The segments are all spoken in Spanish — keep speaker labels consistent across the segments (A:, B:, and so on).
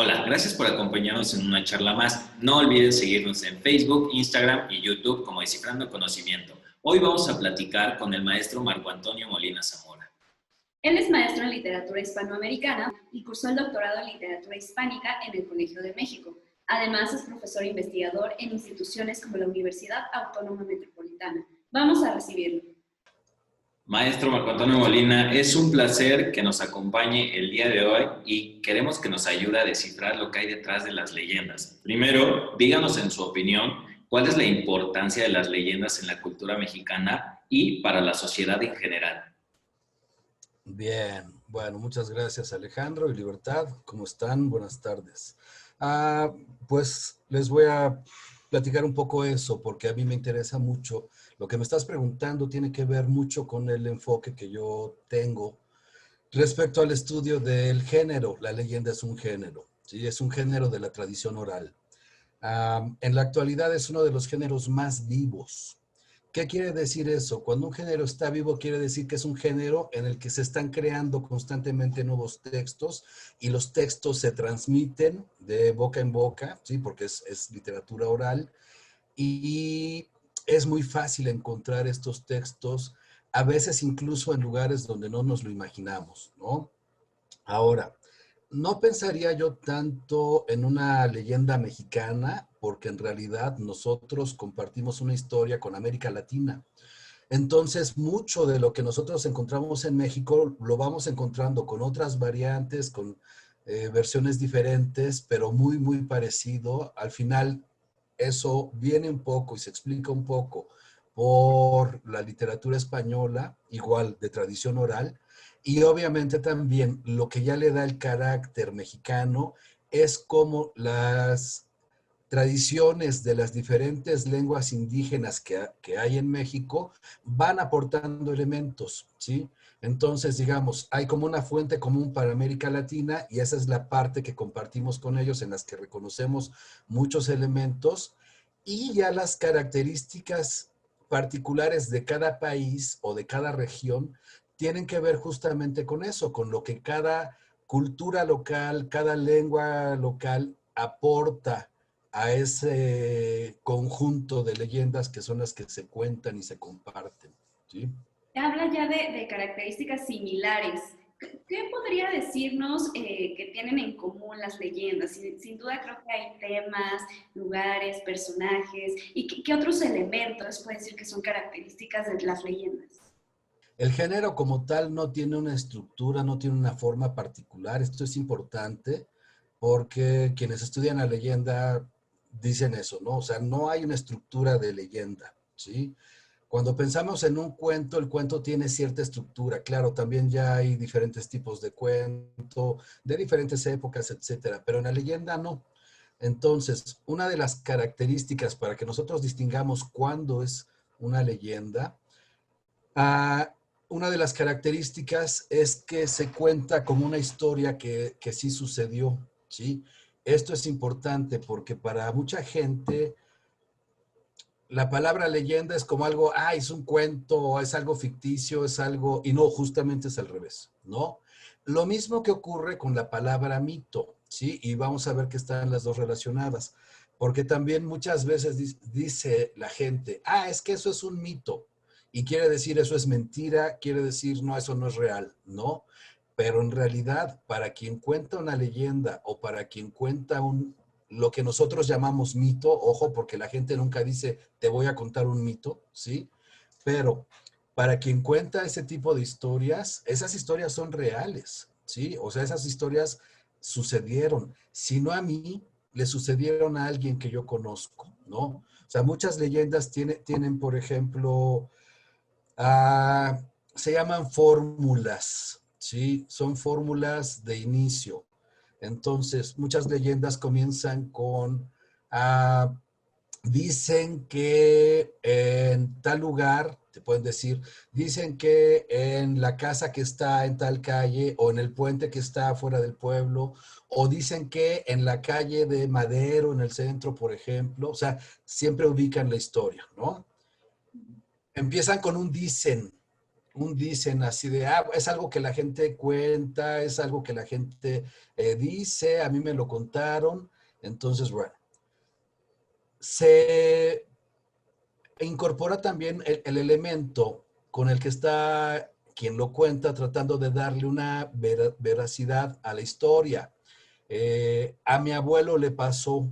A: Hola, gracias por acompañarnos en una charla más. No olviden seguirnos en Facebook, Instagram y YouTube como Descifrando Conocimiento. Hoy vamos a platicar con el maestro Marco Antonio Molina Zamora.
B: Él es maestro en literatura hispanoamericana y cursó el doctorado en literatura hispánica en el Colegio de México. Además, es profesor investigador en instituciones como la Universidad Autónoma Metropolitana. Vamos a recibirlo.
A: Maestro Marco Antonio Molina, es un placer que nos acompañe el día de hoy y queremos que nos ayude a descifrar lo que hay detrás de las leyendas. Primero, díganos en su opinión, ¿cuál es la importancia de las leyendas en la cultura mexicana y para la sociedad en general?
C: Bien, bueno, muchas gracias Alejandro y Libertad. ¿Cómo están? Buenas tardes. Pues les voy a platicar un poco eso porque a mí me interesa mucho. Lo que me estás preguntando tiene que ver mucho con el enfoque que yo tengo respecto al estudio del género. La leyenda es un género, ¿sí? Es un género de la tradición oral. En la actualidad es uno de los géneros más vivos. ¿Qué quiere decir eso? Cuando un género está vivo, quiere decir que es un género en el que se están creando constantemente nuevos textos y los textos se transmiten de boca en boca, ¿sí? Porque es literatura oral y es muy fácil encontrar estos textos, a veces incluso en lugares donde no nos lo imaginamos, ¿no? Ahora, no pensaría yo tanto en una leyenda mexicana, porque en realidad nosotros compartimos una historia con América Latina. Entonces, mucho de lo que nosotros encontramos en México lo vamos encontrando con otras variantes, con versiones diferentes, pero muy, muy parecido. Al final, eso viene un poco y se explica un poco por la literatura española, igual de tradición oral, y obviamente también lo que ya le da el carácter mexicano es como las tradiciones de las diferentes lenguas indígenas que hay en México van aportando elementos, ¿sí? Entonces, digamos, hay como una fuente común para América Latina y esa es la parte que compartimos con ellos en las que reconocemos muchos elementos y ya las características particulares de cada país o de cada región tienen que ver justamente con eso, con lo que cada cultura local, cada lengua local aporta a ese conjunto de leyendas que son las que se cuentan y se comparten, ¿sí?
B: Habla ya de características similares. ¿Qué podría decirnos que tienen en común las leyendas? Sin duda creo que hay temas, lugares, personajes. ¿Y qué otros elementos puede decir que son características de las leyendas?
C: El género como tal no tiene una estructura, no tiene una forma particular. Esto es importante porque quienes estudian la leyenda dicen eso, ¿no? O sea, no hay una estructura de leyenda, ¿sí? Cuando pensamos en un cuento, el cuento tiene cierta estructura. Claro, también ya hay diferentes tipos de cuento, de diferentes épocas, etcétera, pero en la leyenda no. Entonces, una de las características para que nosotros distingamos cuándo es una leyenda, ah, una de las características es que se cuenta como una historia que sí sucedió, ¿sí? Esto es importante porque para mucha gente la palabra leyenda es como algo, es un cuento, es algo ficticio, es algo, y no, justamente es al revés, ¿no? Lo mismo que ocurre con la palabra mito, ¿sí? Y vamos a ver que están las dos relacionadas, porque también muchas veces dice la gente, es que eso es un mito, y quiere decir eso es mentira, quiere decir no, eso no es real, ¿no? Pero en realidad, para quien cuenta una leyenda o para quien cuenta lo que nosotros llamamos mito, ojo, porque la gente nunca dice, te voy a contar un mito, ¿sí? Pero para quien cuenta ese tipo de historias, esas historias son reales, ¿sí? O sea, esas historias sucedieron. Si no a mí, le sucedieron a alguien que yo conozco, ¿no? O sea, muchas leyendas tienen por ejemplo, se llaman fórmulas, ¿sí? Son fórmulas de inicio. Entonces, muchas leyendas comienzan con, ah, dicen que en tal lugar, te pueden decir, dicen que en la casa que está en tal calle o en el puente que está fuera del pueblo, o dicen que en la calle de Madero, en el centro, por ejemplo, o sea, siempre ubican la historia, ¿no? Empiezan con un dicen, un dicen así de, ah, es algo que la gente cuenta, es algo que la gente dice, a mí me lo contaron. Entonces, bueno, se incorpora también el elemento con el que está quien lo cuenta tratando de darle una veracidad a la historia. A mi abuelo le pasó,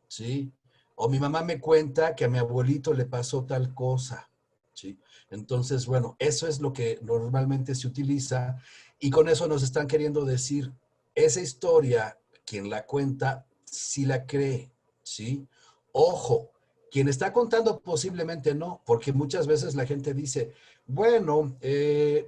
C: ¿sí? O mi mamá me cuenta que a mi abuelito le pasó tal cosa, ¿sí? Entonces, bueno, eso es lo que normalmente se utiliza y con eso nos están queriendo decir, esa historia, quien la cuenta, sí la cree, ¿sí? Ojo, quien está contando posiblemente no, porque muchas veces la gente dice, bueno,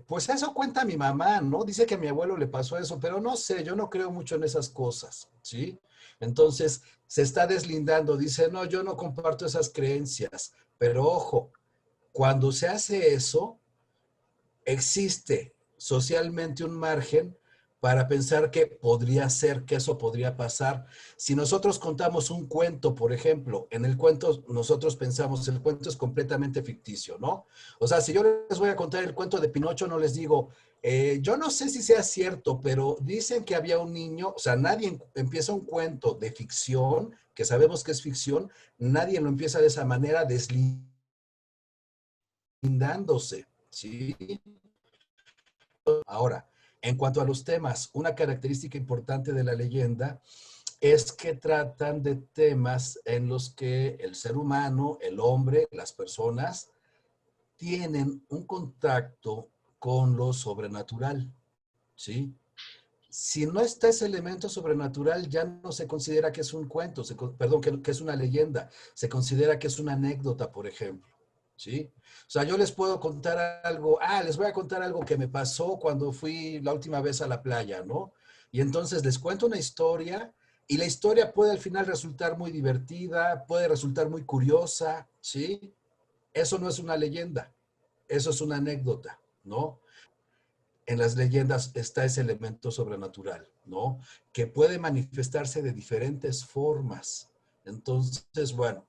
C: pues eso cuenta mi mamá, ¿no? Dice que a mi abuelo le pasó eso, pero no sé, yo no creo mucho en esas cosas, ¿sí? Entonces, se está deslindando, dice, no, yo no comparto esas creencias, pero ojo, cuando se hace eso, existe socialmente un margen para pensar que podría ser, que eso podría pasar. Si nosotros contamos un cuento, por ejemplo, en el cuento nosotros pensamos, el cuento es completamente ficticio, ¿no? O sea, si yo les voy a contar el cuento de Pinocho, no les digo, yo no sé si sea cierto, pero dicen que había un niño, o sea, nadie empieza un cuento de ficción, que sabemos que es ficción, nadie lo empieza de esa manera, deslindándose, ¿sí? Ahora, en cuanto a los temas, una característica importante de la leyenda es que tratan de temas en los que el ser humano, el hombre, las personas, tienen un contacto con lo sobrenatural, ¿sí? Si no está ese elemento sobrenatural, ya no se considera que es un cuento, perdón, que es una leyenda, se considera que es una anécdota, por ejemplo, ¿sí? O sea, yo les puedo contar algo, les voy a contar algo que me pasó cuando fui la última vez a la playa, ¿no? Y entonces les cuento una historia y la historia puede al final resultar muy divertida, puede resultar muy curiosa, ¿sí? Eso no es una leyenda, eso es una anécdota, ¿no? En las leyendas está ese elemento sobrenatural, ¿no? Que puede manifestarse de diferentes formas. Entonces, bueno,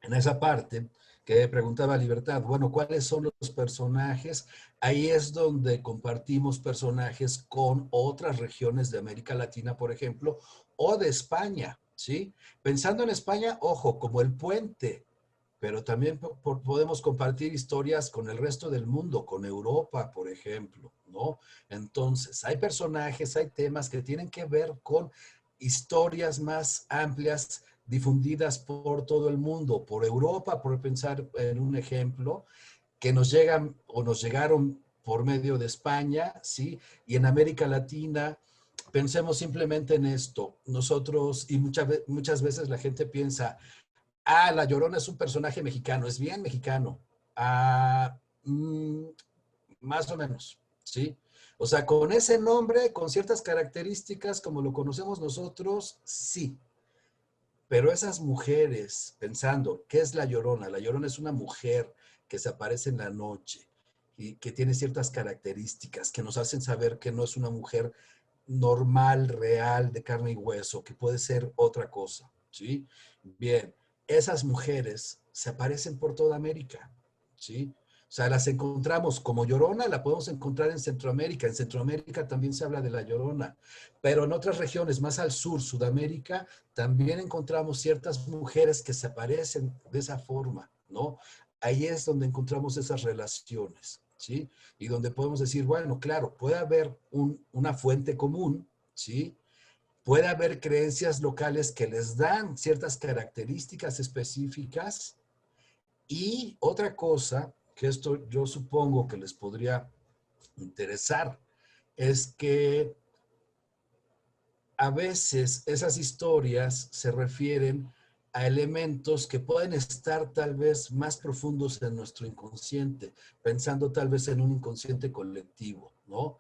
C: en esa parte que preguntaba Libertad, bueno, ¿cuáles son los personajes? Ahí es donde compartimos personajes con otras regiones de América Latina, por ejemplo, o de España, ¿sí? Pensando en España, ojo, como el puente, pero también podemos compartir historias con el resto del mundo, con Europa, por ejemplo, ¿no? Entonces, hay personajes, hay temas que tienen que ver con historias más amplias, difundidas por todo el mundo, por Europa, por pensar en un ejemplo, que nos llegan o nos llegaron por medio de España, ¿sí? Y en América Latina, pensemos simplemente en esto. Nosotros, y muchas veces la gente piensa, La Llorona es un personaje mexicano, es bien mexicano. Ah, mm, Más o menos, ¿sí? O sea, con ese nombre, con ciertas características como lo conocemos nosotros, sí. Pero esas mujeres, pensando, ¿qué es la Llorona? La Llorona es una mujer que se aparece en la noche y que tiene ciertas características que nos hacen saber que no es una mujer normal, real, de carne y hueso, que puede ser otra cosa, ¿sí? Bien, esas mujeres se aparecen por toda América, ¿sí? O sea, las encontramos como Llorona, la podemos encontrar en Centroamérica. En Centroamérica también se habla de la Llorona, pero en otras regiones más al sur, Sudamérica, también encontramos ciertas mujeres que se aparecen de esa forma, ¿no? Ahí es donde encontramos esas relaciones, ¿sí? Y donde podemos decir, bueno, claro, puede haber una fuente común, ¿sí? Puede haber creencias locales que les dan ciertas características específicas y otra cosa, que esto yo supongo que les podría interesar, es que a veces esas historias se refieren a elementos que pueden estar tal vez más profundos en nuestro inconsciente, pensando tal vez en un inconsciente colectivo, ¿no?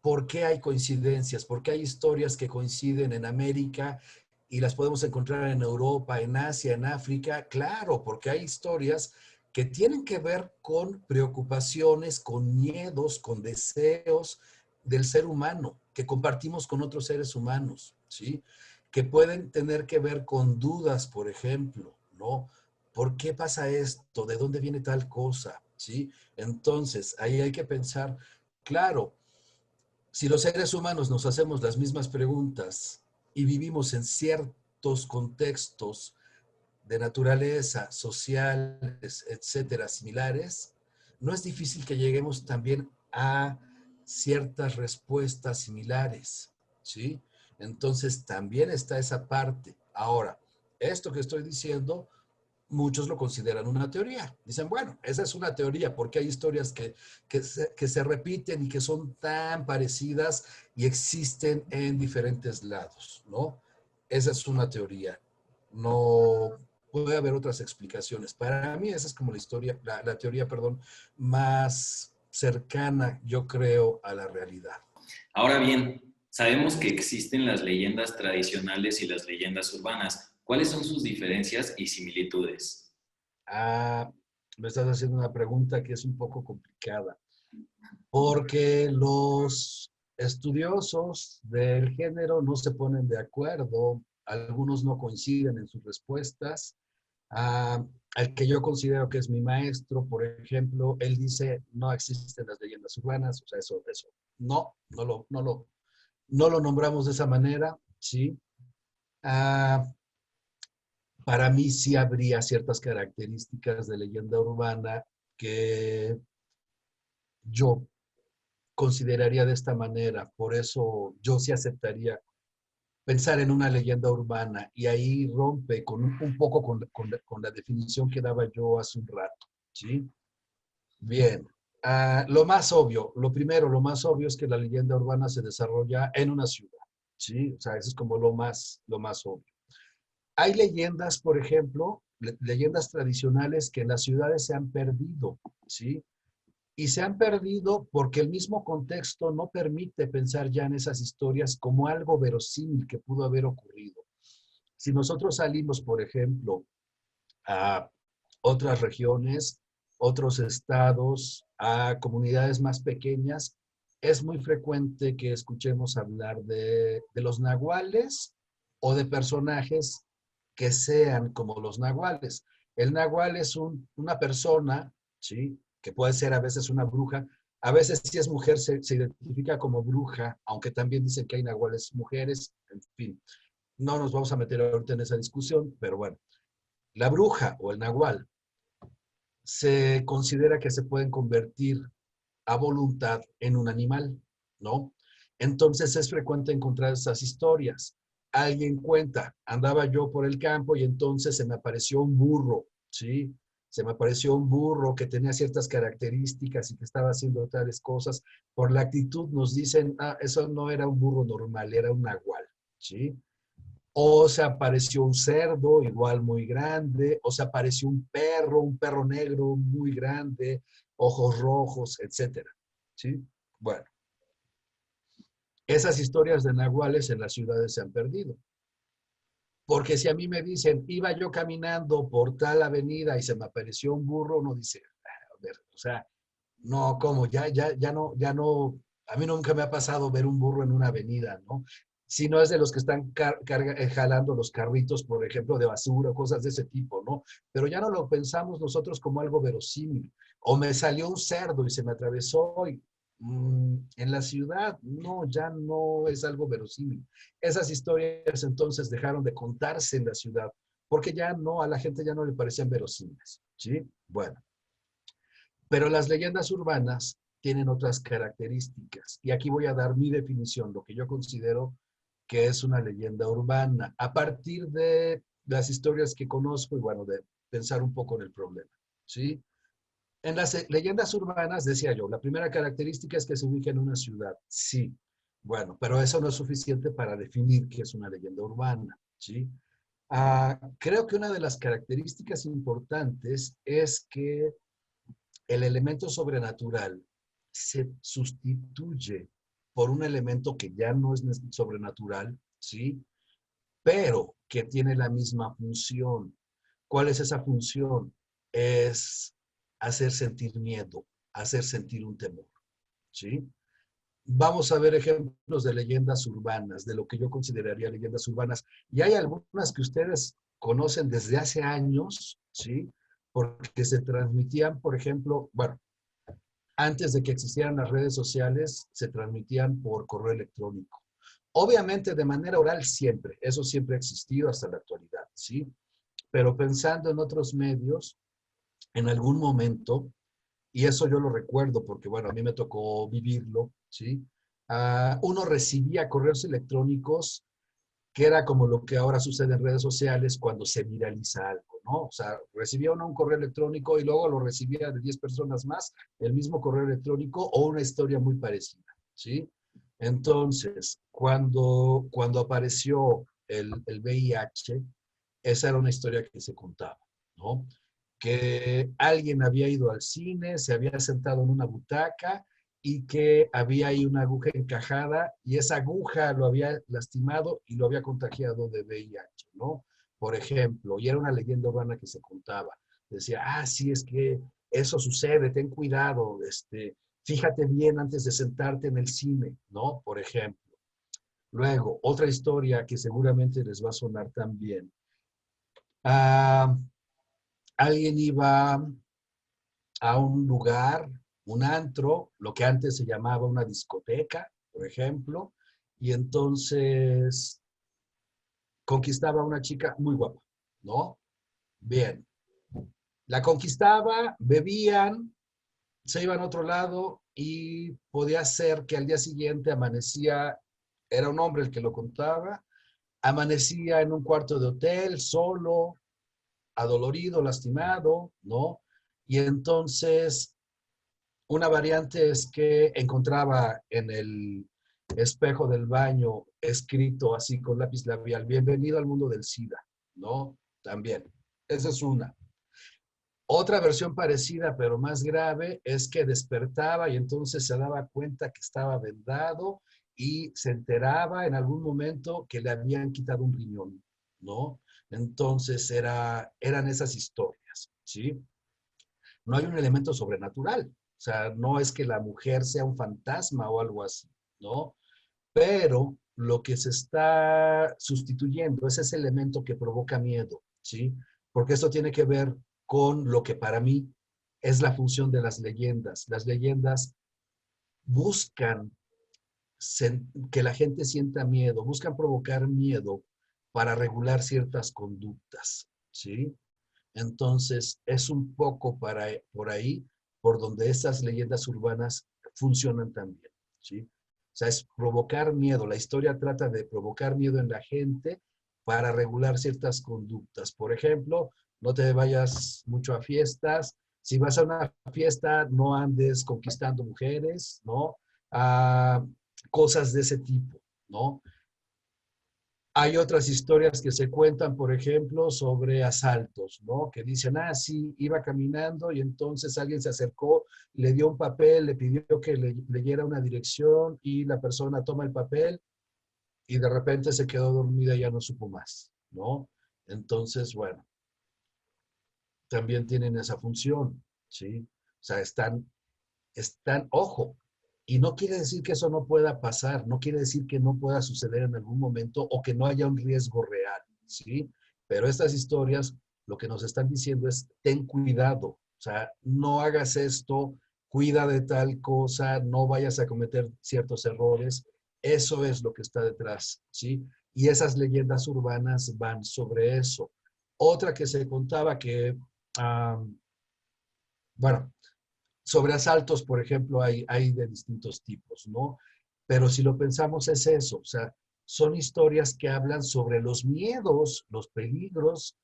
C: ¿Por qué hay coincidencias? ¿Por qué hay historias que coinciden en América y las podemos encontrar en Europa, en Asia, en África? Claro, porque hay historias que tienen que ver con preocupaciones, con miedos, con deseos, del ser humano que compartimos con otros seres humanos, ¿sí? Que pueden tener que ver con dudas, por ejemplo, ¿no? ¿Por qué pasa esto? ¿De dónde viene tal cosa? ¿sí? Entonces, ahí hay que pensar, claro, si los seres humanos nos hacemos las mismas preguntas y vivimos en ciertos contextos de naturaleza, sociales, etcétera, similares, no es difícil que lleguemos también a ciertas respuestas similares, ¿sí? Entonces también está esa parte. Ahora, esto que estoy diciendo, muchos lo consideran una teoría. Dicen, bueno, esa es una teoría porque hay historias que se repiten y que son tan parecidas y existen en diferentes lados, ¿no? Esa es una teoría. No puede haber otras explicaciones. Para mí esa es como la historia, la teoría, perdón, más cercana, yo creo, a la realidad.
A: Ahora bien, sabemos que existen las leyendas tradicionales y las leyendas urbanas. ¿Cuáles son sus diferencias y similitudes?
C: Ah, me estás haciendo una pregunta que es un poco complicada, porque los estudiosos del género no se ponen de acuerdo, algunos no coinciden en sus respuestas. Ah, al que yo considero que es mi maestro, por ejemplo, él dice, no existen las leyendas urbanas, o sea, eso, no lo nombramos de esa manera, ¿sí? Ah, para mí sí habría ciertas características de leyenda urbana que yo consideraría de esta manera, por eso yo sí aceptaría pensar en una leyenda urbana y ahí rompe con un poco con la definición que daba yo hace un rato, ¿sí? Bien, lo más obvio, lo primero, lo más obvio es que la leyenda urbana se desarrolla en una ciudad, ¿sí? O sea, eso es como lo más obvio. Hay leyendas, por ejemplo, leyendas tradicionales que en las ciudades se han perdido, ¿sí? Y se han perdido porque el mismo contexto no permite pensar ya en esas historias como algo verosímil que pudo haber ocurrido. Si nosotros salimos, por ejemplo, a otras regiones, otros estados, a comunidades más pequeñas, es muy frecuente que escuchemos hablar de los nahuales o de personajes que sean como los nahuales. El nahual es una persona, ¿sí? Que puede ser a veces una bruja, a veces si es mujer se identifica como bruja, aunque también dicen que hay nahuales mujeres, en fin. No nos vamos a meter ahorita en esa discusión, pero bueno. La bruja o el nahual se considera que se pueden convertir a voluntad en un animal, ¿no? Entonces es frecuente encontrar esas historias. Alguien cuenta, andaba yo por el campo y entonces se me apareció un burro, ¿sí? Se me apareció un burro que tenía ciertas características y que estaba haciendo tales cosas. Por la actitud nos dicen, ah, eso no era un burro normal, era un nahual, ¿sí? O se apareció un cerdo igual muy grande, o se apareció un perro negro muy grande, ojos rojos, etcétera. ¿Sí? Bueno, esas historias de nahuales en las ciudades se han perdido. Porque si a mí me dicen, iba yo caminando por tal avenida y se me apareció un burro, uno dice, "Ah, a ver, o sea, no, ¿cómo? Ya no, a mí nunca me ha pasado ver un burro en una avenida, ¿no? Si no es de los que están jalando los carritos, por ejemplo, de basura, cosas de ese tipo, ¿no? Pero ya no lo pensamos nosotros como algo verosímil. O me salió un cerdo y se me atravesó y en la ciudad, no, ya no es algo verosímil. Esas historias entonces dejaron de contarse en la ciudad, porque ya no, a la gente ya no le parecían verosímiles, ¿sí? Bueno. Pero las leyendas urbanas tienen otras características. Y aquí voy a dar mi definición, lo que yo considero que es una leyenda urbana, a partir de las historias que conozco y bueno, de pensar un poco en el problema. ¿Sí? En las leyendas urbanas, decía yo, la primera característica es que se ubica en una ciudad. Sí. Bueno, pero eso no es suficiente para definir qué es una leyenda urbana. ¿Sí? Creo que una de las características importantes es que el elemento sobrenatural se sustituye por un elemento que ya no es sobrenatural, ¿sí? Pero que tiene la misma función. ¿Cuál es esa función? Es hacer sentir miedo, hacer sentir un temor, ¿sí? Vamos a ver ejemplos de leyendas urbanas, de lo que yo consideraría leyendas urbanas. Y hay algunas que ustedes conocen desde hace años, ¿sí? porque se transmitían, por ejemplo, bueno, antes de que existieran las redes sociales, se transmitían por correo electrónico. Obviamente de manera oral siempre, eso siempre ha existido hasta la actualidad, ¿sí? Pero pensando en otros medios, en algún momento, y eso yo lo recuerdo porque, bueno, a mí me tocó vivirlo, ¿sí? Uno recibía correos electrónicos que era como lo que ahora sucede en redes sociales cuando se viraliza algo, ¿no? O sea, recibía uno un correo electrónico y luego lo recibía de 10 personas más, el mismo correo electrónico o una historia muy parecida, ¿sí? Entonces, cuando apareció el VIH, esa era una historia que se contaba, ¿no? Que alguien había ido al cine, se había sentado en una butaca y que había ahí una aguja encajada y esa aguja lo había lastimado y lo había contagiado de VIH, ¿no? Por ejemplo, y era una leyenda urbana que se contaba. Decía, sí, es que eso sucede, ten cuidado, fíjate bien antes de sentarte en el cine, ¿no? Por ejemplo. Luego, otra historia que seguramente les va a sonar también. Ah, alguien iba a un lugar, un antro, lo que antes se llamaba una discoteca, por ejemplo, y entonces conquistaba a una chica muy guapa, ¿no? Bien. La conquistaba, bebían, se iban a otro lado y podía ser que al día siguiente amanecía, era un hombre el que lo contaba, amanecía en un cuarto de hotel, solo, adolorido, lastimado, ¿no? Y entonces una variante es que encontraba en el espejo del baño escrito así con lápiz labial, bienvenido al mundo del SIDA, ¿no? También. Esa es una. Otra versión parecida, pero más grave, es que despertaba y entonces se daba cuenta que estaba vendado y se enteraba en algún momento que le habían quitado un riñón, ¿no? Entonces eran esas historias, ¿sí? No hay un elemento sobrenatural. O sea, no es que la mujer sea un fantasma o algo así, ¿no? Pero lo que se está sustituyendo es ese elemento que provoca miedo, ¿sí? Porque esto tiene que ver con lo que para mí es la función de las leyendas. Las leyendas buscan que la gente sienta miedo, buscan provocar miedo para regular ciertas conductas, ¿sí? Entonces, es un poco por ahí por donde estas leyendas urbanas funcionan también, ¿sí? O sea, es provocar miedo. La historia trata de provocar miedo en la gente para regular ciertas conductas. Por ejemplo, no te vayas mucho a fiestas. Si vas a una fiesta, no andes conquistando mujeres, ¿no? Ah, cosas de ese tipo, ¿no? Hay otras historias que se cuentan, por ejemplo, sobre asaltos, ¿no? Que dicen, sí, iba caminando y entonces alguien se acercó, le dio un papel, le pidió que le leyera una dirección y la persona toma el papel y de repente se quedó dormida y ya no supo más, ¿no? Entonces, bueno, también tienen esa función, ¿sí? O sea, ojo, y no quiere decir que eso no pueda pasar, no quiere decir que no pueda suceder en algún momento o que no haya un riesgo real, ¿sí? Pero estas historias lo que nos están diciendo es, ten cuidado, o sea, no hagas esto, cuida de tal cosa, no vayas a cometer ciertos errores, eso es lo que está detrás, ¿sí? Y esas leyendas urbanas van sobre eso. Otra que se contaba que, bueno, sobre asaltos, por ejemplo, hay de distintos tipos, ¿no? Pero si lo pensamos es eso, o sea, son historias que hablan sobre los miedos, los peligros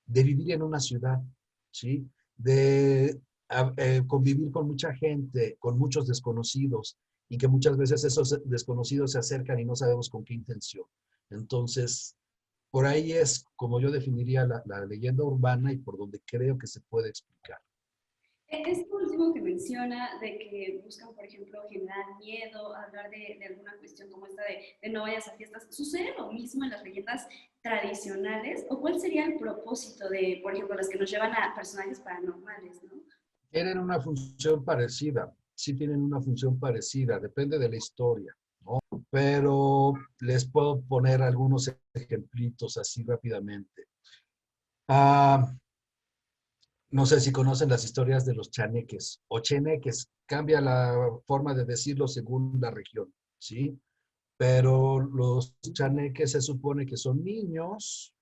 C: de vivir en una ciudad, ¿sí? De convivir con mucha gente, con muchos desconocidos, y que muchas veces esos desconocidos se acercan y no sabemos con qué intención. Entonces, por ahí es como yo definiría la leyenda urbana y por donde creo que se puede explicar.
B: Esto último que menciona de que buscan, por ejemplo, generar miedo, hablar de alguna cuestión como esta de no vayas a fiestas, ¿sucede lo mismo en las leyendas tradicionales? ¿O cuál sería el propósito de, por ejemplo, las que nos llevan a personajes paranormales, ¿no?
C: Tienen una función parecida, sí tienen una función parecida, depende de la historia, ¿no? Pero les puedo poner algunos ejemplitos así rápidamente. Ah, no sé si conocen las historias de los chaneques o cheneques, cambia la forma de decirlo según la región, ¿sí? Pero los chaneques se supone que son niños,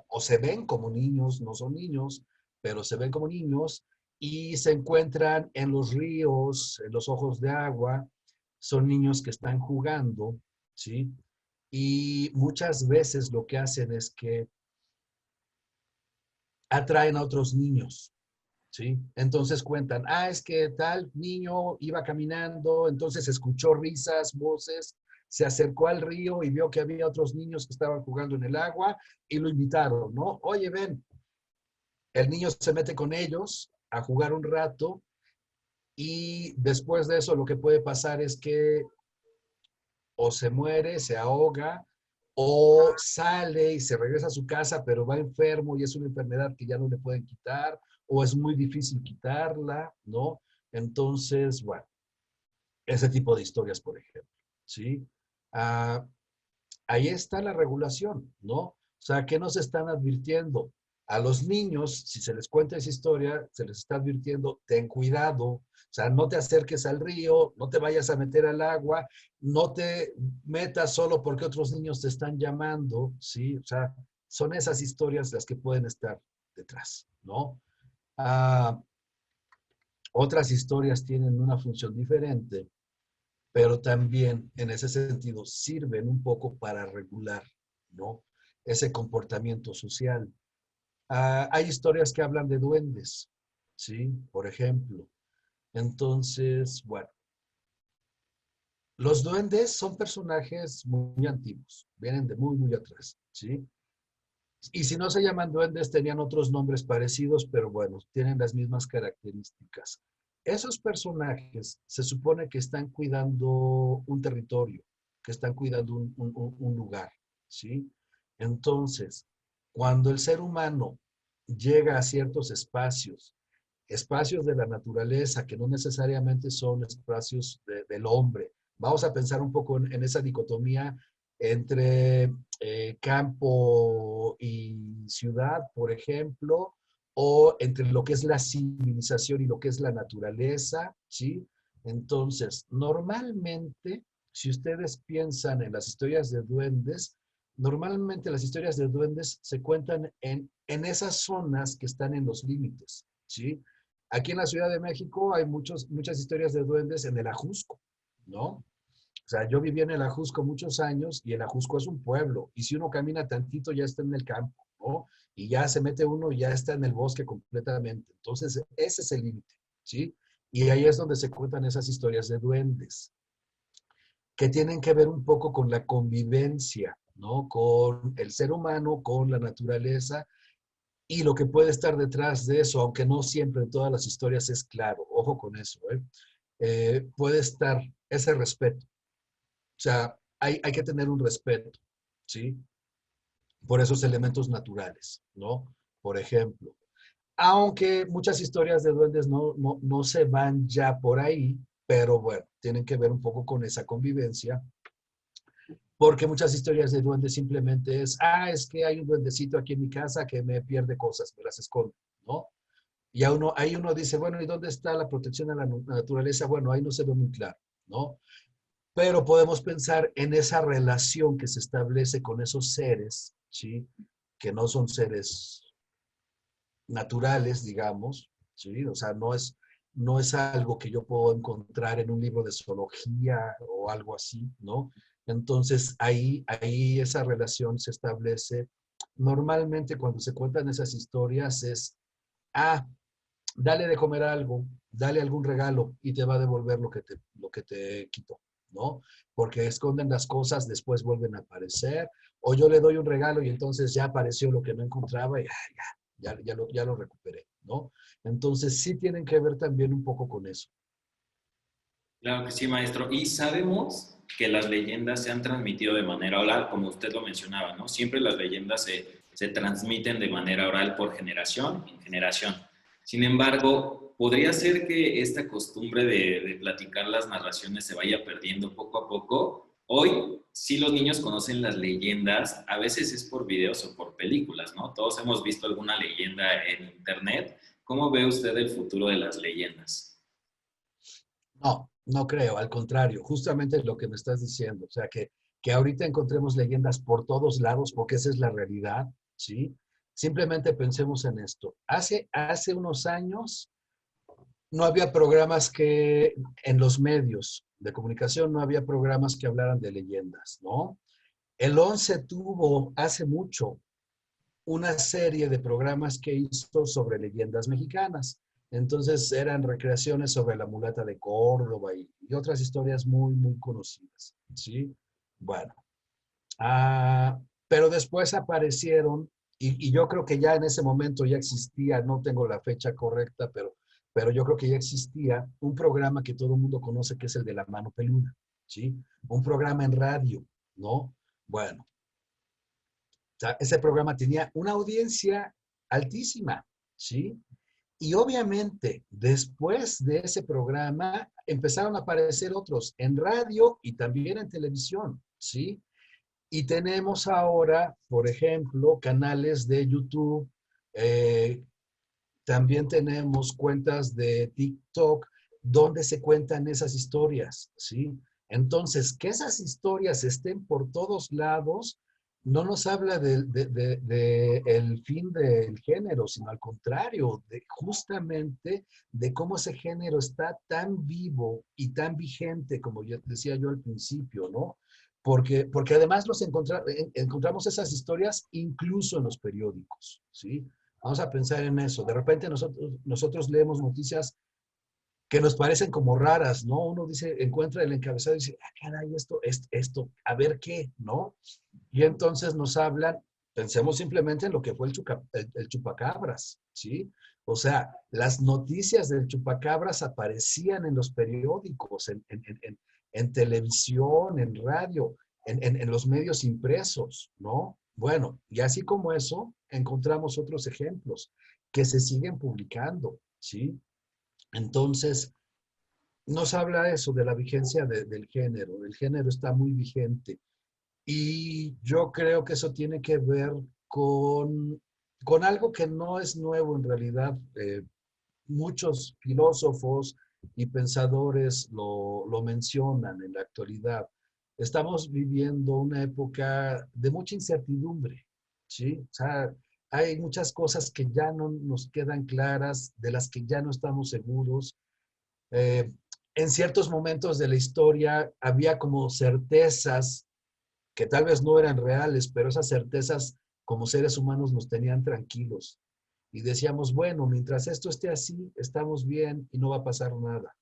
C: o se ven como niños, no son niños, pero se ven como niños y se encuentran en los ríos, en los ojos de agua, son niños que están jugando, ¿sí? Y muchas veces lo que hacen es que atraen a otros niños, ¿sí? Entonces cuentan, es que tal niño iba caminando, entonces escuchó risas, voces, se acercó al río y vio que había otros niños que estaban jugando en el agua y lo invitaron, ¿no? Oye, ven, el niño se mete con ellos a jugar un rato y después de eso lo que puede pasar es que o se muere, se ahoga, o sale y se regresa a su casa, pero va enfermo y es una enfermedad que ya no le pueden quitar, o es muy difícil quitarla, ¿no? Entonces, bueno, ese tipo de historias, por ejemplo, ¿sí? Ah, ahí está la regulación, ¿no? O sea, ¿qué nos están advirtiendo? A los niños, si se les cuenta esa historia, se les está advirtiendo, ten cuidado, o sea, no te acerques al río, no te vayas a meter al agua, no te metas solo porque otros niños te están llamando, ¿sí? O sea, son esas historias las que pueden estar detrás, ¿no? Ah, otras historias tienen una función diferente, pero también en ese sentido sirven un poco para regular, ¿no? Ese comportamiento social. Hay historias que hablan de duendes, ¿sí? Por ejemplo. Entonces, bueno, los duendes son personajes muy antiguos, vienen de muy, muy atrás, ¿sí? Y si no se llaman duendes, tenían otros nombres parecidos, pero bueno, tienen las mismas características. Esos personajes se supone que están cuidando un territorio, que están cuidando un lugar, ¿sí? Entonces, cuando el ser humano llega a ciertos espacios, espacios de la naturaleza que no necesariamente son espacios del hombre, vamos a pensar un poco en esa dicotomía entre campo y ciudad, por ejemplo, o entre lo que es la civilización y lo que es la naturaleza, ¿sí? Entonces, normalmente, si ustedes piensan en las historias de duendes, normalmente las historias de duendes se cuentan en esas zonas que están en los límites, ¿sí? Aquí en la Ciudad de México hay muchas historias de duendes en el Ajusco, ¿no? O sea, yo viví en el Ajusco muchos años y el Ajusco es un pueblo. Y si uno camina tantito, ya está en el campo, ¿no? Y ya se mete uno y ya está en el bosque completamente. Entonces, ese es el límite, ¿sí? Y ahí es donde se cuentan esas historias de duendes, que tienen que ver un poco con la convivencia, ¿no? Con el ser humano, con la naturaleza y lo que puede estar detrás de eso, aunque no siempre en todas las historias es claro. Ojo con eso, ¿eh? Puede estar ese respeto. O sea, hay que tener un respeto, ¿sí? Por esos elementos naturales, ¿no? Por ejemplo. Aunque muchas historias de duendes no se van ya por ahí, pero bueno, tienen que ver un poco con esa convivencia, porque muchas historias de duendes simplemente es que hay un duendecito aquí en mi casa que me pierde cosas, me las esconde, ¿no? Y ahí uno dice, bueno, ¿y dónde está la protección a la naturaleza? Bueno, ahí no se ve muy claro, ¿no? Pero podemos pensar en esa relación que se establece con esos seres, ¿sí? Que no son seres naturales, digamos, ¿sí? O sea, no es algo que yo puedo encontrar en un libro de zoología o algo así, ¿no? Entonces, ahí esa relación se establece. Normalmente cuando se cuentan esas historias ah, dale de comer algo, dale algún regalo y te va a devolver lo que te quitó, ¿no? Porque esconden las cosas, después vuelven a aparecer, o yo le doy un regalo y entonces ya apareció lo que no encontraba y ya lo recuperé, ¿no? Entonces sí tienen que ver también un poco con eso.
A: Claro que sí, maestro. Y sabemos que las leyendas se han transmitido de manera oral, como usted lo mencionaba, ¿no? Siempre las leyendas se transmiten de manera oral por generación en generación. Sin embargo, podría ser que esta costumbre de platicar las narraciones se vaya perdiendo poco a poco. Hoy sí los niños conocen las leyendas, a veces es por videos o por películas, ¿no? Todos hemos visto alguna leyenda en internet. ¿Cómo ve usted el futuro de las leyendas?
C: No, no creo, al contrario, justamente lo que me estás diciendo, o sea, que ahorita encontremos leyendas por todos lados, porque esa es la realidad, ¿sí? Simplemente pensemos en esto. Hace unos años no había programas que, en los medios de comunicación, no había programas que hablaran de leyendas, ¿no? El 11 tuvo hace mucho una serie de programas que hizo sobre leyendas mexicanas. Entonces eran recreaciones sobre la mulata de Córdoba y otras historias muy, muy conocidas, ¿sí? Bueno, pero después aparecieron, y yo creo que ya en ese momento ya existía, no tengo la fecha correcta, pero yo creo que ya existía un programa que todo el mundo conoce, que es el de La Mano Peluda, ¿sí? Un programa en radio, ¿no? Bueno, sea, ese programa tenía una audiencia altísima, ¿sí? Y obviamente, después de ese programa, empezaron a aparecer otros en radio y también en televisión, ¿sí? Y tenemos ahora, por ejemplo, canales de YouTube, eh, también tenemos cuentas de TikTok donde se cuentan esas historias, ¿sí? Entonces, que esas historias estén por todos lados no nos habla de el fin del género, sino al contrario, justamente de cómo ese género está tan vivo y tan vigente, como ya decía yo al principio, ¿no? Porque además encontramos esas historias incluso en los periódicos, ¿sí? Vamos a pensar en eso. De repente nosotros leemos noticias que nos parecen como raras, ¿no? Uno dice, encuentra el encabezado y dice, ah, caray, esto, a ver qué, ¿no? Y entonces nos hablan, pensemos simplemente en lo que fue el chupacabras, ¿sí? O sea, las noticias del chupacabras aparecían en los periódicos, en televisión, en radio, en los medios impresos, ¿no? Bueno, y así como eso, encontramos otros ejemplos que se siguen publicando, ¿sí? Entonces, nos habla eso de la vigencia del género. El género está muy vigente. Y yo creo que eso tiene que ver con algo que no es nuevo en realidad. Muchos filósofos y pensadores lo mencionan en la actualidad. Estamos viviendo una época de mucha incertidumbre, ¿sí? O sea, hay muchas cosas que ya no nos quedan claras, de las que ya no estamos seguros. Eh, en ciertos momentos de la historia había como certezas que tal vez no eran reales, pero esas certezas como seres humanos nos tenían tranquilos. Y decíamos, bueno, mientras esto esté así, estamos bien y no va a pasar nada.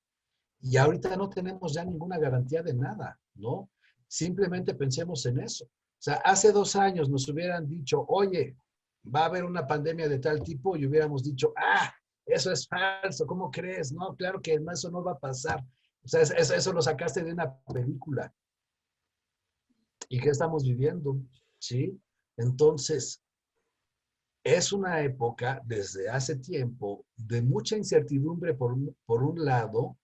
C: Y ahorita no tenemos ya ninguna garantía de nada, ¿no? Simplemente pensemos en eso. O sea, hace 2 años nos hubieran dicho, oye, va a haber una pandemia de tal tipo y hubiéramos dicho, ah, eso es falso, ¿cómo crees? No, claro que no, eso no va a pasar. O sea, eso lo sacaste de una película. ¿Y qué estamos viviendo? ¿Sí? Entonces, es una época desde hace tiempo de mucha incertidumbre por un lado,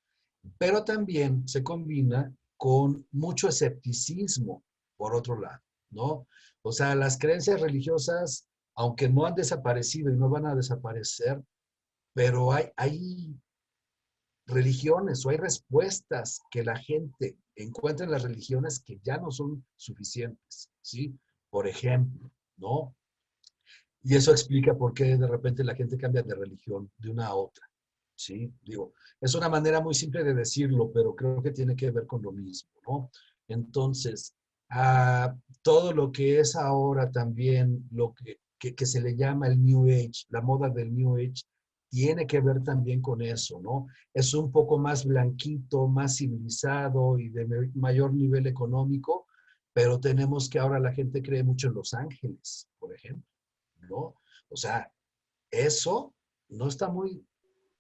C: pero también se combina con mucho escepticismo por otro lado, ¿no? O sea, las creencias religiosas, aunque no han desaparecido y no van a desaparecer, pero hay religiones o hay respuestas que la gente encuentra en las religiones que ya no son suficientes, ¿sí? Por ejemplo, ¿no? Y eso explica por qué de repente la gente cambia de religión de una a otra, ¿sí? Digo, es una manera muy simple de decirlo, pero creo que tiene que ver con lo mismo, ¿no? Entonces, todo lo que es ahora también, que se le llama el New Age, la moda del New Age, tiene que ver también con eso, ¿no? Es un poco más blanquito, más civilizado y de mayor nivel económico, pero tenemos que ahora la gente cree mucho en los ángeles, por ejemplo, ¿no? O sea, eso no está muy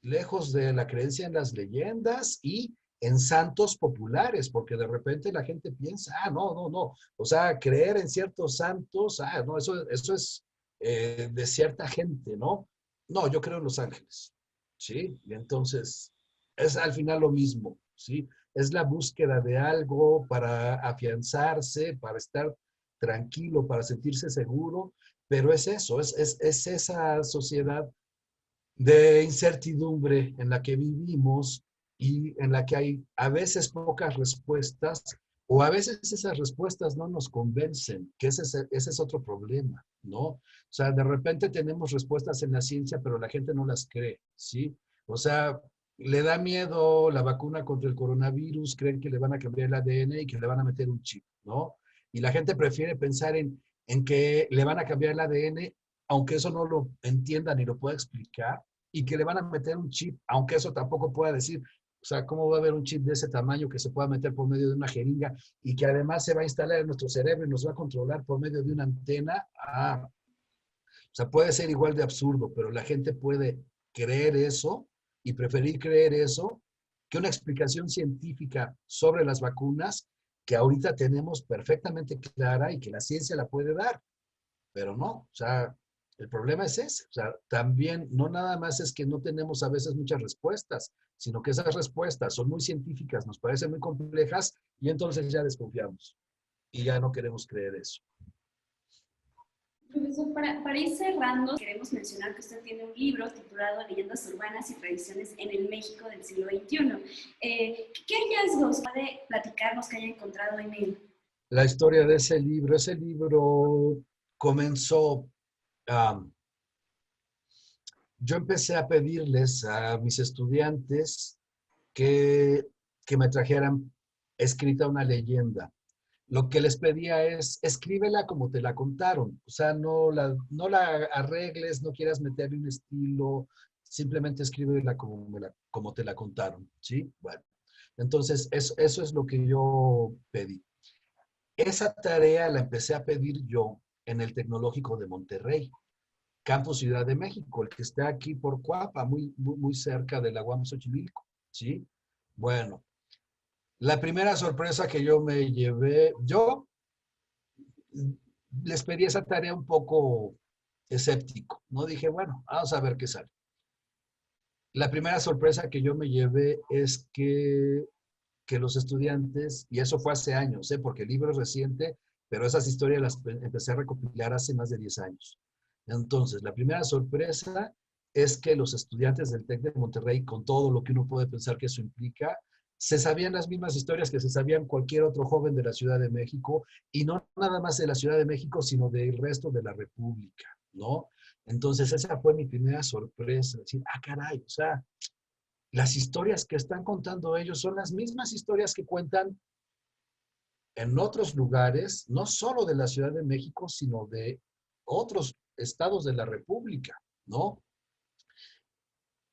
C: lejos de la creencia en las leyendas y en santos populares, porque de repente la gente piensa, ah, no, no, no, o sea, creer en ciertos santos, ah, no, eso es de cierta gente, ¿no? No, yo creo en los ángeles, ¿sí? Y entonces es al final lo mismo, ¿sí? es la búsqueda de algo para afianzarse, para estar tranquilo, para sentirse seguro, pero es eso, es esa sociedad de incertidumbre en la que vivimos y en la que hay a veces pocas respuestas o a veces esas respuestas no nos convencen, que ese es otro problema, ¿no? O sea, de repente tenemos respuestas en la ciencia, pero la gente no las cree, ¿sí? O sea, le da miedo la vacuna contra el coronavirus, creen que le van a cambiar el ADN y que le van a meter un chip, ¿no? Y la gente prefiere pensar en que le van a cambiar el ADN, aunque eso no lo entienda ni lo pueda explicar, y que le van a meter un chip, aunque eso tampoco pueda decir, o sea, ¿cómo va a haber un chip de ese tamaño que se pueda meter por medio de una jeringa y que además se va a instalar en nuestro cerebro y nos va a controlar por medio de una antena? O sea, puede ser igual de absurdo, pero la gente puede creer eso y preferir creer eso que una explicación científica sobre las vacunas que ahorita tenemos perfectamente clara y que la ciencia la puede dar, pero no, o sea, el problema es ese, o sea, también no nada más es que no tenemos a veces muchas respuestas, sino que esas respuestas son muy científicas, nos parecen muy complejas y entonces ya desconfiamos y ya no queremos creer eso.
B: Profesor, para ir cerrando, queremos mencionar que usted tiene un libro titulado Leyendas urbanas y tradiciones en el México del siglo XXI. ¿Qué hallazgos puede platicarnos que haya encontrado en él?
C: La historia de ese libro comenzó, yo empecé a pedirles a mis estudiantes que, que me trajeran escrita una leyenda. Lo que les pedía es, escríbela como te la contaron. O sea, no la arregles, no quieras meterle un estilo, simplemente escríbela como te la contaron, ¿sí? Bueno, entonces eso es lo que yo pedí. Esa tarea la empecé a pedir yo en el Tecnológico de Monterrey, Campus Ciudad de México, el que está aquí por Cuapa, muy cerca de la UAM Xochimilco, ¿sí? Bueno, la primera sorpresa que yo me llevé, yo les pedí esa tarea un poco escéptico, ¿no? Dije, bueno, vamos a ver qué sale. La primera sorpresa que yo me llevé es que los estudiantes, y eso fue hace años, porque el libro es reciente, pero esas historias las empecé a recopilar hace más de 10 años. Entonces, la primera sorpresa es que los estudiantes del TEC de Monterrey, con todo lo que uno puede pensar que eso implica, se sabían las mismas historias que se sabían cualquier otro joven de la Ciudad de México, y no nada más de la Ciudad de México, sino del resto de la República, ¿no? Entonces, esa fue mi primera sorpresa, decir, caray, o sea, las historias que están contando ellos son las mismas historias que cuentan en otros lugares, no solo de la Ciudad de México, sino de otros estados de la República, ¿no?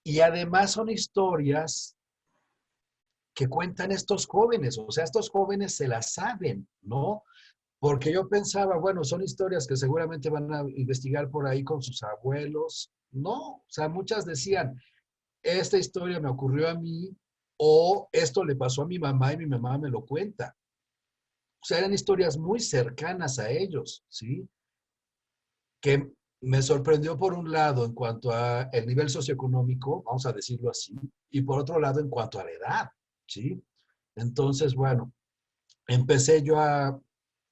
C: Y además son historias que cuentan estos jóvenes, o sea, estos jóvenes se las saben, ¿no? Porque yo pensaba, bueno, son historias que seguramente van a investigar por ahí con sus abuelos. No, o sea, muchas decían, esta historia me ocurrió a mí o esto le pasó a mi mamá y mi mamá me lo cuenta. O sea, eran historias muy cercanas a ellos, ¿sí? Que me sorprendió por un lado en cuanto a el nivel socioeconómico, vamos a decirlo así, y por otro lado en cuanto a la edad, ¿sí? Entonces, bueno, empecé yo a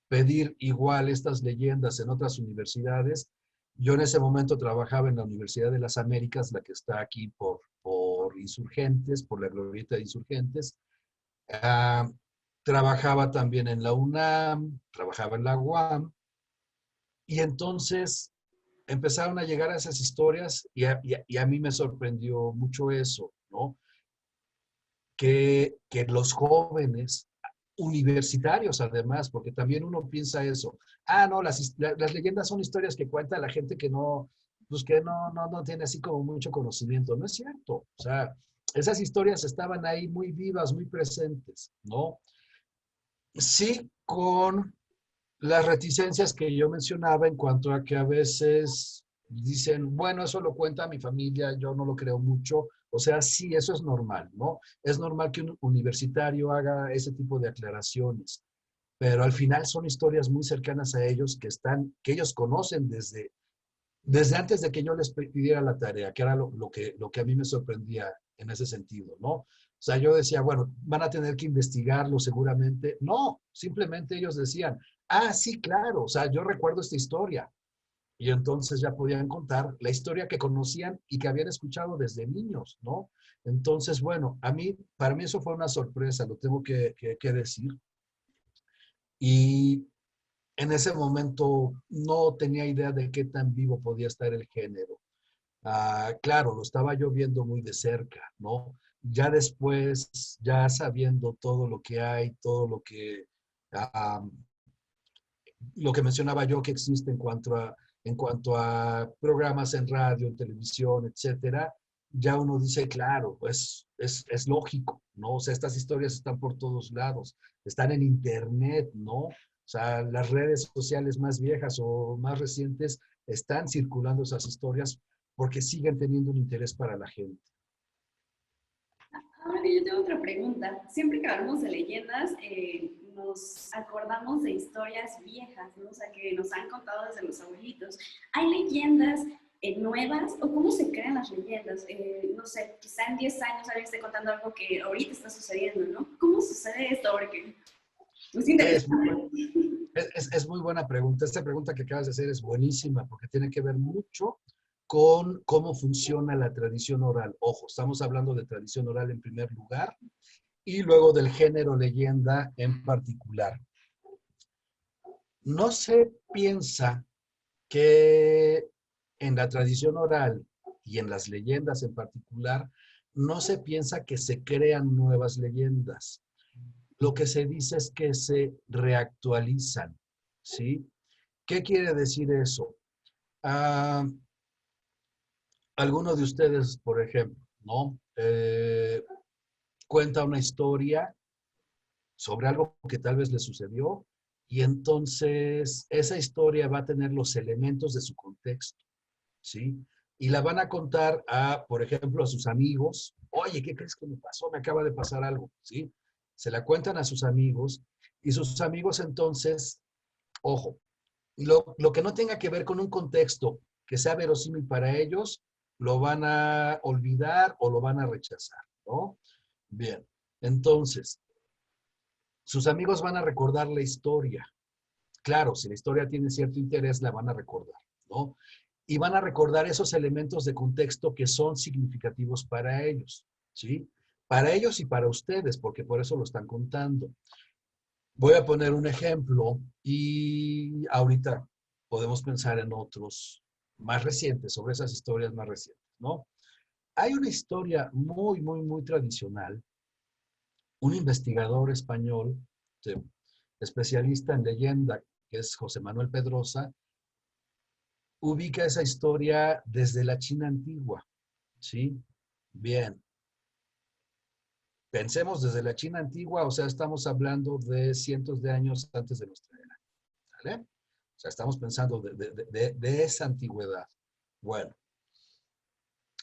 C: pedir igual estas leyendas en otras universidades. Yo en ese momento trabajaba en la Universidad de las Américas, la que está aquí por Insurgentes, por la glorieta de Insurgentes. Ah, trabajaba también en la UNAM, trabajaba en la UAM, y entonces empezaron a llegar a esas historias y a mí me sorprendió mucho eso, ¿no? Que los jóvenes universitarios además, porque también uno piensa eso, no, las leyendas son historias que cuenta la gente que no, pues que no tiene así como mucho conocimiento, no es cierto, o sea, esas historias estaban ahí muy vivas, muy presentes, ¿no? Sí, con las reticencias que yo mencionaba en cuanto a que a veces dicen, bueno, eso lo cuenta mi familia, yo no lo creo mucho. O sea, sí, eso es normal, ¿no? Es normal que un universitario haga ese tipo de aclaraciones, pero al final son historias muy cercanas a ellos que ellos conocen desde antes de que yo les pidiera la tarea, que era lo que a mí me sorprendía en ese sentido, ¿no? sea, yo decía, bueno, van a tener que investigarlo seguramente. No, simplemente ellos decían, ah, sí, claro, o sea, yo recuerdo esta historia. Y entonces ya podían contar la historia que conocían y que habían escuchado desde niños, ¿no? Entonces, bueno, para mí eso fue una sorpresa, lo tengo que decir. Y en ese momento no tenía idea de qué tan vivo podía estar el género. Claro, lo estaba yo viendo muy de cerca, ¿no? Ya después, ya sabiendo todo lo que hay, todo ah, lo que mencionaba yo que existe en cuanto a programas en radio, en televisión, etcétera, ya uno dice, claro, es lógico, ¿no? O sea, estas historias están por todos lados, están en internet, ¿no? O sea, las redes sociales más viejas o más recientes están circulando esas historias porque siguen teniendo un interés para la gente.
B: Ahora bien, yo tengo otra pregunta. Siempre que hablamos de leyendas, nos acordamos de historias viejas, ¿no? O sea, que nos han contado desde los abuelitos. ¿Hay leyendas nuevas o cómo se crean las leyendas? No sé, quizá en 10 años alguien esté contando algo que ahorita está sucediendo, ¿no? ¿Cómo sucede esto? Porque es
C: Es muy,
B: interesante.
C: es muy buena pregunta. Esta pregunta que acabas de hacer es buenísima porque tiene que ver mucho con cómo funciona la tradición oral. Ojo, estamos hablando de tradición oral en primer lugar y luego del género leyenda en particular. No se piensa que en la tradición oral y en las leyendas en particular, no se piensa que se crean nuevas leyendas. Lo que se dice es que se reactualizan, ¿sí? ¿Qué quiere decir eso? Ah, alguno de ustedes, por ejemplo, ¿no? Cuenta una historia sobre algo que tal vez le sucedió y entonces esa historia va a tener los elementos de su contexto, ¿sí? Y la van a contar a, por ejemplo, a sus amigos. Oye, ¿qué crees que me pasó? Me acaba de pasar algo, ¿sí? Se la cuentan a sus amigos y sus amigos entonces, ojo, lo que no tenga que ver con un contexto que sea verosímil para ellos, lo van a olvidar o lo van a rechazar, ¿no? Bien, entonces, sus amigos van a recordar la historia. Claro, si la historia tiene cierto interés, la van a recordar, ¿no? Y van a recordar esos elementos de contexto que son significativos para ellos, ¿sí? Para ellos y para ustedes, porque por eso lo están contando. Voy a poner un ejemplo y ahorita podemos pensar en otros más recientes, sobre esas historias más recientes, ¿no? Hay una historia muy, muy, muy tradicional. Un investigador español, sí, especialista en leyenda, que es José Manuel Pedrosa, ubica esa historia desde la China antigua, ¿sí? Bien, pensemos desde la China antigua, o sea, estamos hablando de cientos de años antes de nuestra era, ¿vale? O sea, estamos pensando de esa antigüedad. Bueno,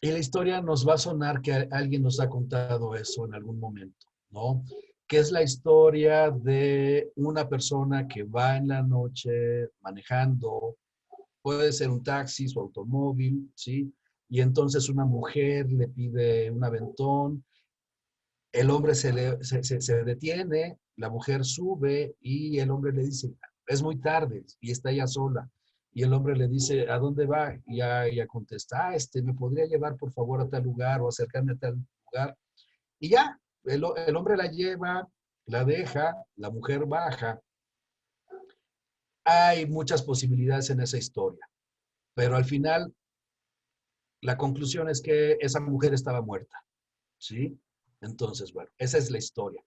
C: y la historia nos va a sonar que alguien nos ha contado eso en algún momento, ¿no? Que es la historia de una persona que va en la noche manejando, puede ser un taxi, su automóvil, ¿sí? Y entonces una mujer le pide un aventón, el hombre se detiene, la mujer sube y el hombre le dice, es muy tarde y está ella sola. Y el hombre le dice, ¿a dónde va? Y ella contesta, ¿me podría llevar por favor a tal lugar o acercarme a tal lugar? Y ya, el hombre la lleva, la deja, la mujer baja. Hay muchas posibilidades en esa historia, pero al final la conclusión es que esa mujer estaba muerta, ¿sí? Entonces, bueno, esa es la historia.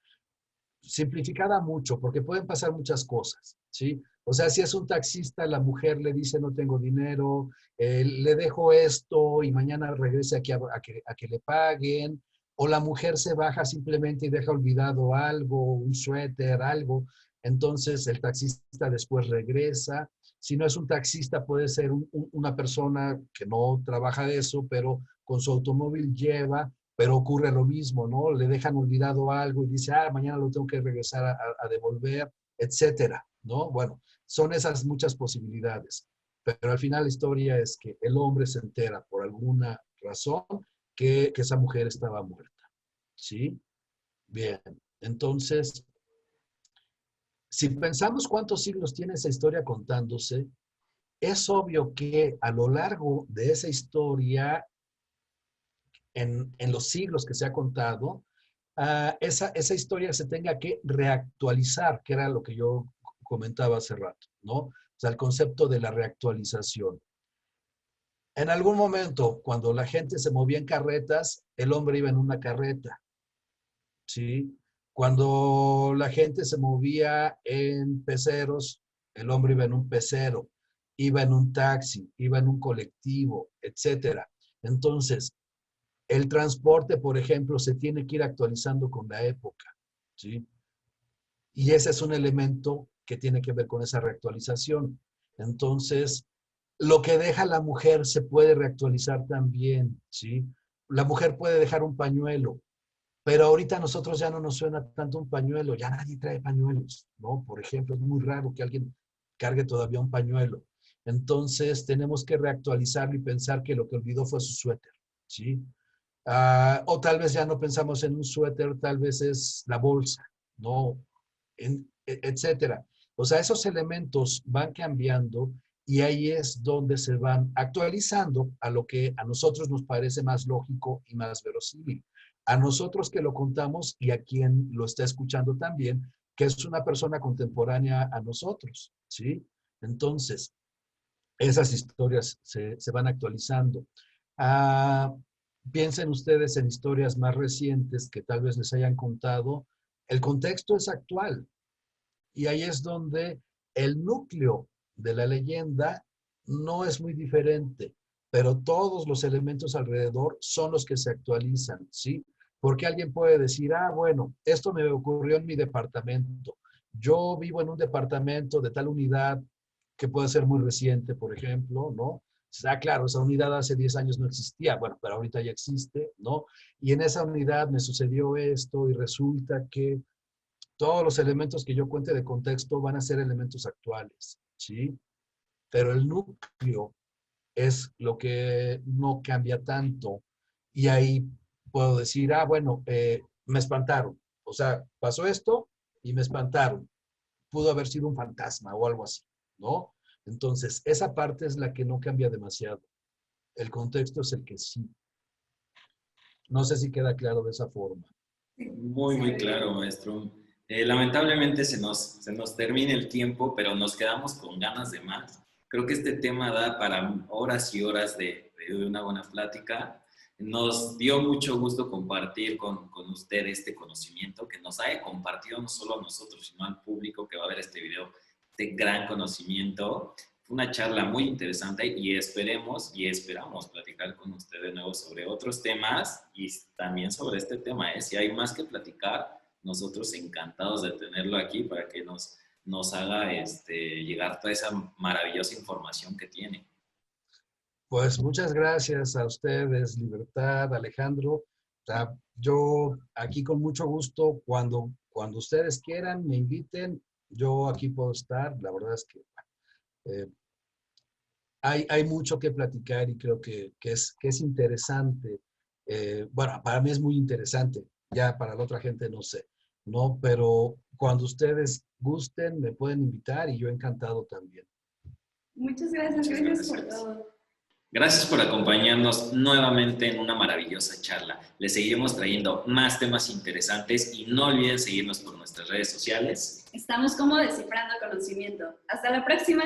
C: Simplificada mucho, porque pueden pasar muchas cosas, ¿sí? O sea, si es un taxista, la mujer le dice, no tengo dinero, le dejo esto y mañana regrese aquí a que le paguen, o la mujer se baja simplemente y deja olvidado algo, un suéter, algo, entonces el taxista después regresa. Si no es un taxista, puede ser una persona que no trabaja de eso, pero con su automóvil lleva, pero ocurre lo mismo, ¿no? Le dejan olvidado algo y dice, mañana lo tengo que regresar a devolver, etcétera, ¿no? Bueno, son esas muchas posibilidades. Pero al final la historia es que el hombre se entera por alguna razón que esa mujer estaba muerta, ¿sí? Bien, entonces, si pensamos cuántos siglos tiene esa historia contándose, es obvio que a lo largo de esa historia, en los siglos que se ha contado, esa historia se tenga que reactualizar, que era lo que yo comentaba hace rato, ¿no? O sea, el concepto de la reactualización. En algún momento, cuando la gente se movía en carretas, el hombre iba en una carreta, ¿sí? Cuando la gente se movía en peceros, el hombre iba en un pecero, iba en un taxi, iba en un colectivo, etcétera. Entonces, el transporte, por ejemplo, se tiene que ir actualizando con la época, ¿sí? Y ese es un elemento que tiene que ver con esa reactualización. Entonces, lo que deja la mujer se puede reactualizar también, ¿sí? La mujer puede dejar un pañuelo, pero ahorita a nosotros ya no nos suena tanto un pañuelo, ya nadie trae pañuelos, ¿no? Por ejemplo, es muy raro que alguien cargue todavía un pañuelo. Entonces, tenemos que reactualizarlo y pensar que lo que olvidó fue su suéter, ¿sí? O tal vez ya no pensamos en un suéter, tal vez es la bolsa, ¿no? Etcétera. O sea, esos elementos van cambiando y ahí es donde se van actualizando a lo que a nosotros nos parece más lógico y más verosímil. A nosotros que lo contamos y a quien lo está escuchando también, que es una persona contemporánea a nosotros, ¿sí? Entonces, esas historias se van actualizando. Ah, Piensen ustedes en historias más recientes que tal vez les hayan contado. El contexto es actual y ahí es donde el núcleo de la leyenda no es muy diferente, pero todos los elementos alrededor son los que se actualizan, ¿sí? Porque alguien puede decir, bueno, esto me ocurrió en mi departamento. Yo vivo en un departamento de tal unidad que puede ser muy reciente, por ejemplo, ¿no? Claro, esa unidad hace 10 años no existía, bueno, pero ahorita ya existe, ¿no? Y en esa unidad me sucedió esto y resulta que todos los elementos que yo cuente de contexto van a ser elementos actuales, ¿sí? Pero el núcleo es lo que no cambia tanto. Y ahí puedo decir, bueno, me espantaron. O sea, pasó esto y me espantaron. Pudo haber sido un fantasma o algo así, ¿no? Entonces, esa parte es la que no cambia demasiado. El contexto es el que sí. No sé si queda claro de esa forma.
A: Muy, muy claro, maestro. Lamentablemente se nos termina el tiempo, pero nos quedamos con ganas de más. Creo que este tema da para horas y horas de una buena plática. Nos dio mucho gusto compartir con usted este conocimiento que nos haya compartido no solo a nosotros, sino al público que va a ver este video, este gran conocimiento. Fue una charla muy interesante y esperemos y esperamos platicar con usted de nuevo sobre otros temas y también sobre este tema. Si hay más que platicar, nosotros encantados de tenerlo aquí para que nos haga llegar toda esa maravillosa información que tiene.
C: Pues muchas gracias a ustedes, Libertad, Alejandro. O sea, yo aquí con mucho gusto, cuando ustedes quieran, me inviten, yo aquí puedo estar. La verdad es que eh, hay mucho que platicar y creo que es interesante. Bueno, para mí es muy interesante, ya para la otra gente no sé, ¿no? Pero cuando ustedes gusten, me pueden invitar y yo encantado también.
B: Muchas gracias,
A: Muchas
B: gracias por
A: gracias.
B: todo.
A: Gracias por acompañarnos nuevamente en una maravillosa charla. Les seguiremos trayendo más temas interesantes y no olviden seguirnos por nuestras redes sociales.
B: Estamos como Descifrando Conocimiento. Hasta la próxima.